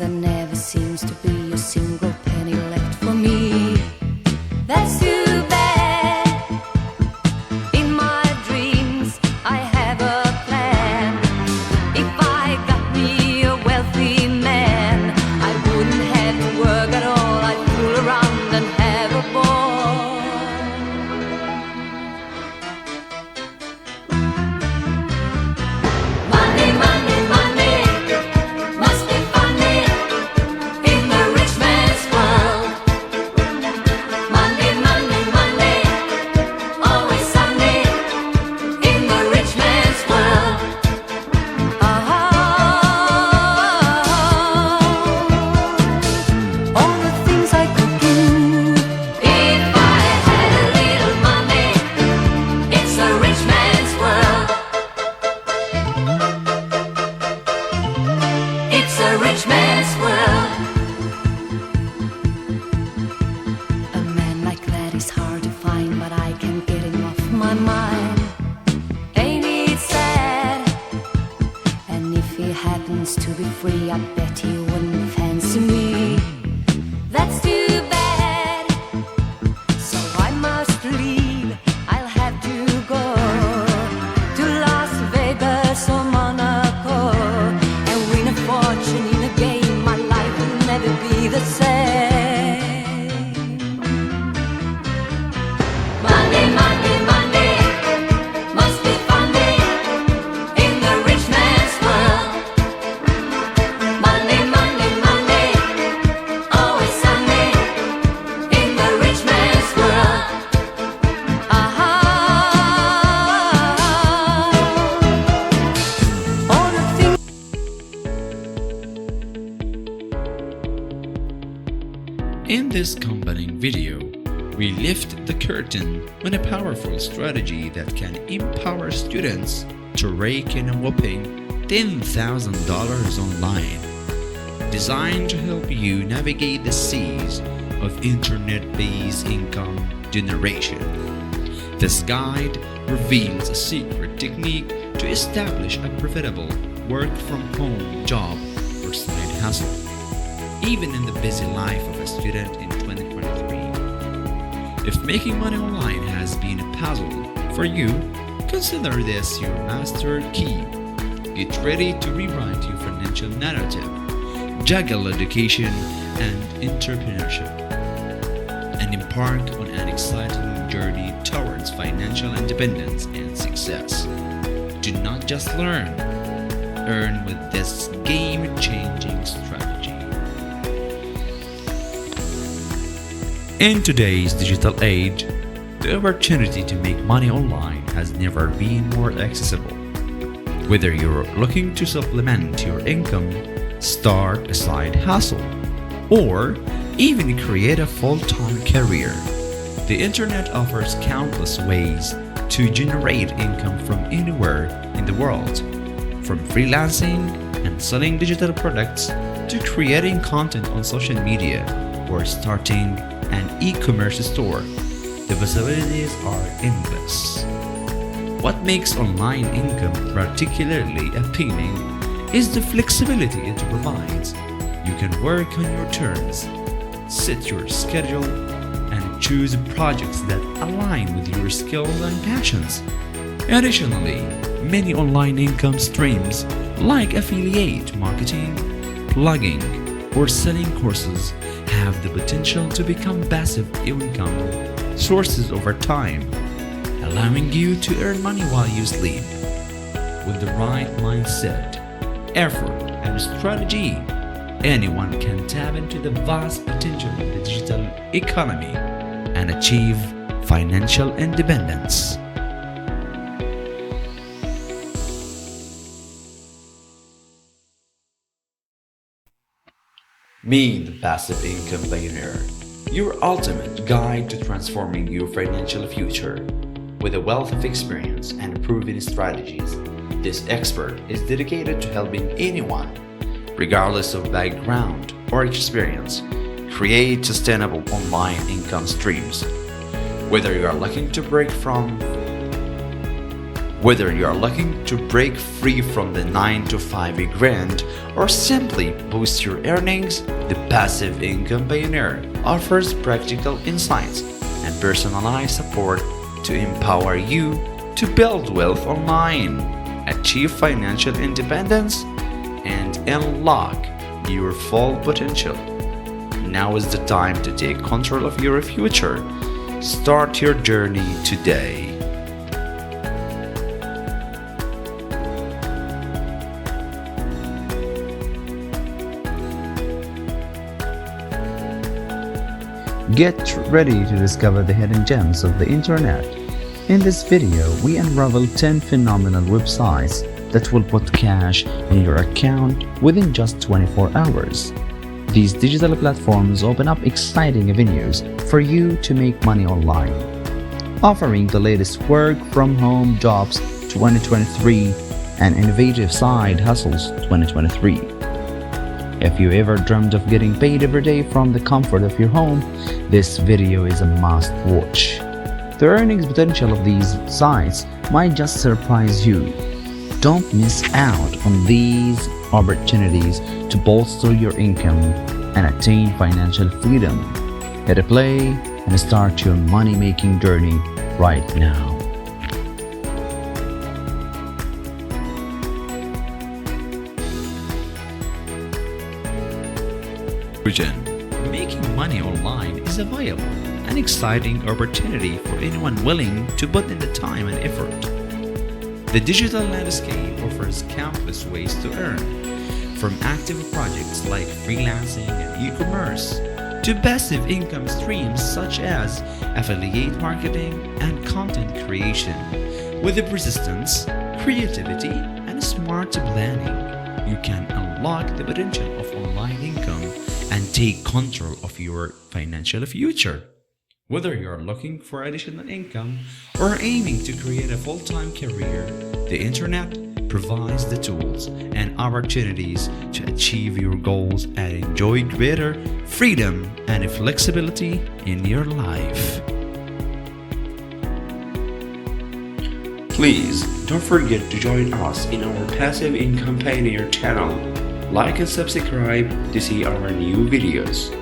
there never seems to be a single penny left for me. That's too bad. In my dreams I have a plan. If I got me a wealthy man, I wouldn't have to work at all. I'd fool around and have a ball. Money, money, money must be funny in the rich man's world. Money, money, money, always sunny in the rich man's world. All the things I could do if I had a little money. It's a rich man's world. It's a rich man's world. A man like that is hard to find, but I can't get him off my mind. Ain't it sad? And if he happens to be free, I bet he wouldn't fancy me. That's too bad. So I must leave. I'll have to go to Las Vegas or Monaco and win a fortune in a game. My life will never be the same. Money, money, money must be funny in the rich man's world. Money, money, money, always sunny in the rich man's world. All the things. In this accompanying video, we lift the curtain on a powerful strategy that can empower students to rake in a whopping $10,000 online, designed to help you navigate the seas of internet-based income generation. This guide reveals a secret technique to establish a profitable work-from-home job or side hustle, even in the busy life of a student in 2023. If making money online has been a puzzle for you, consider this your master key. Get ready to rewrite your financial narrative, juggle education and entrepreneurship, and embark on an exciting journey towards financial independence and success. Do not just learn, earn with this game-changing strategy. In today's digital age, the opportunity to make money online has never been more accessible. Whether you're looking to supplement your income, start a side hustle, or even create a full-time career, the internet offers countless ways to generate income from anywhere in the world. From freelancing and selling digital products to creating content on social media or starting an e-commerce store, the possibilities are endless. What makes online income particularly appealing is the flexibility it provides. You can work on your terms, set your schedule, and choose projects that align with your skills and passions. Additionally, many online income streams like affiliate marketing, blogging, or selling courses have the potential to become passive income sources over time, allowing you to earn money while you sleep. With the right mindset, effort, and strategy, anyone can tap into the vast potential of the digital economy and achieve financial independence. Meet the Passive Income Pioneer, your ultimate guide to transforming your financial future. With a wealth of experience and proven strategies, this expert is dedicated to helping anyone, regardless of background or experience, create sustainable online income streams. Whether you are looking to break from Whether you are looking to break free from the 9 to 5 grind or simply boost your earnings, the Passive Income Pioneer offers practical insights and personalized support to empower you to build wealth online, achieve financial independence, and unlock your full potential. Now is the time to take control of your future. Start your journey today. Get ready to discover the hidden gems of the internet. In this video, we unravel 10 phenomenal websites that will put cash in your account within just 24 hours. These digital platforms open up exciting avenues for you to make money online, offering the latest work from home jobs 2023 and innovative side hustles 2023. If you ever dreamed of getting paid every day from the comfort of your home, this video is a must watch. The earnings potential of these sites might just surprise you. Don't miss out on these opportunities to bolster your income and attain financial freedom. Hit a play and start your money-making journey right now. Making money online is a viable and exciting opportunity for anyone willing to put in the time and effort. The digital landscape offers countless ways to earn, from active projects like freelancing and e-commerce to passive income streams such as affiliate marketing and content creation. With the persistence, creativity, and smart planning, you can unlock the potential of online income and take control of your financial future. Whether you are looking for additional income or aiming to create a full-time career, the internet provides the tools and opportunities to achieve your goals and enjoy greater freedom and flexibility in your life. Please don't forget to join us in our Passive Income Pioneer channel. Like and subscribe to see our new videos.